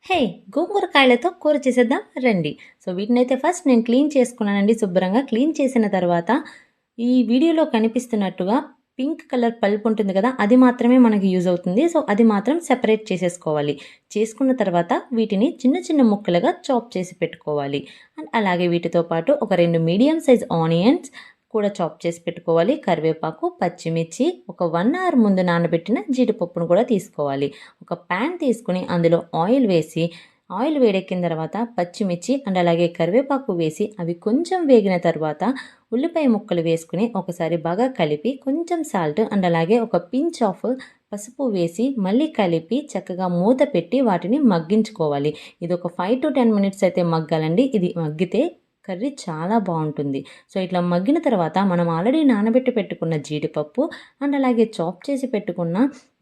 హే! గోంగూరకాయలతో కూర చేసేద్దాం రండి. వీటినైతే ఫస్ట్ నేను క్లీన్ చేసుకున్నానండి శుభ్రంగా. క్లీన్ చేసిన తర్వాత ఈ వీడియోలో కనిపిస్తున్నట్టుగా పింక్ కలర్ పల్ప్ ఉంటుంది కదా! అది మాత్రమే మనకి యూజ్ అవుతుంది. అది మాత్రం సెపరేట్ చేసేసుకోవాలి. చేసుకున్న తర్వాత వీటిని చిన్న చిన్న ముక్కలుగా చాప్ చేసి పెట్టుకోవాలి. అండ్ అలాగే వీటితో పాటు ఒక 2 మీడియం సైజ్ ఆనియన్స్ కూడా చాప్ చేసి పెట్టుకోవాలి. కరివేపాకు, పచ్చిమిర్చి, ఒక 1 అవర్ ముందు నానబెట్టిన జీడిపప్పును కూడా తీసుకోవాలి. ఒక ప్యాన్ తీసుకొని అందులో ఆయిల్ వేసి, ఆయిల్ వేడెక్కిన తర్వాత పచ్చిమిర్చి అండ్ అలాగే కరివేపాకు వేసి అవి కొంచెం వేగిన తర్వాత ఉల్లిపాయ ముక్కలు వేసుకుని ఒకసారి బాగా కలిపి కొంచెం సాల్ట్ అండ్ అలాగే ఒక పించ్ ఆఫ్ పసుపు వేసి మళ్ళీ కలిపి చక్కగా మూత పెట్టి వాటిని మగ్గించుకోవాలి. ఇది ఒక 5-10 మినిట్స్ అయితే మగ్గాలండి. ఇది మగ్గితే కర్రీ చాలా బాగుంటుంది. ఇట్లా మగ్గిన తర్వాత మనం ఆల్రెడీ నానబెట్టి పెట్టుకున్న జీడిపప్పు అండ్ అలాగే చాప్ చేసి పెట్టుకున్న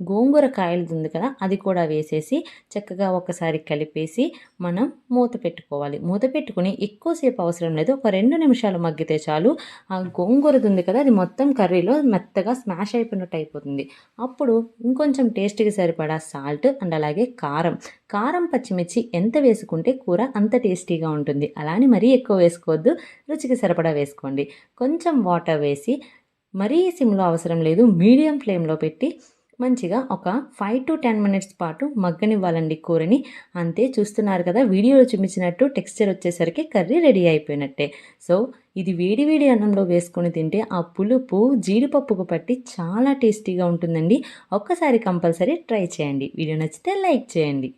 గోంగూర కాయలు ఉంది కదా, అది కూడా వేసేసి చక్కగా ఒకసారి కలిపేసి మనం మూత పెట్టుకోవాలి. మూత పెట్టుకుని ఎక్కువసేపు అవసరం లేదు, ఒక 2 నిమిషాలు మగ్గితే చాలు. ఆ గోంగూరది ఉంది కదా, అది మొత్తం కర్రీలో మెత్తగా స్మాష్ అయిపోయినట్టు అయిపోతుంది. అప్పుడు ఇంకొంచెం టేస్ట్కి సరిపడా సాల్ట్ అండ్ అలాగే కారం, పచ్చిమిర్చి ఎంత వేసుకుంటే కూర అంత టేస్టీగా ఉంటుంది. అలానే మరీ ఎక్కువ వేసుకోవద్దు, రుచికి సరిపడా వేసుకోండి. కొంచెం వాటర్ వేసి మరీ సిమ్లో అవసరం లేదు, మీడియం ఫ్లేమ్లో పెట్టి మంచిగా ఒక 5-10 మినిట్స్ పాటు మగ్గనివ్వాలండి కూరని. అంతే, చూస్తున్నారు కదా వీడియోలో చూపించినట్టు టెక్స్చర్ వచ్చేసరికి కర్రీ రెడీ అయిపోయినట్టే. ఇది వేడి వేడి అన్నంలో వేసుకొని తింటే ఆ పులుపు జీడిపప్పుకు పట్టి చాలా టేస్టీగా ఉంటుందండి. ఒక్కసారి కంపల్సరీ ట్రై చేయండి. వీడియో నచ్చితే లైక్ చేయండి.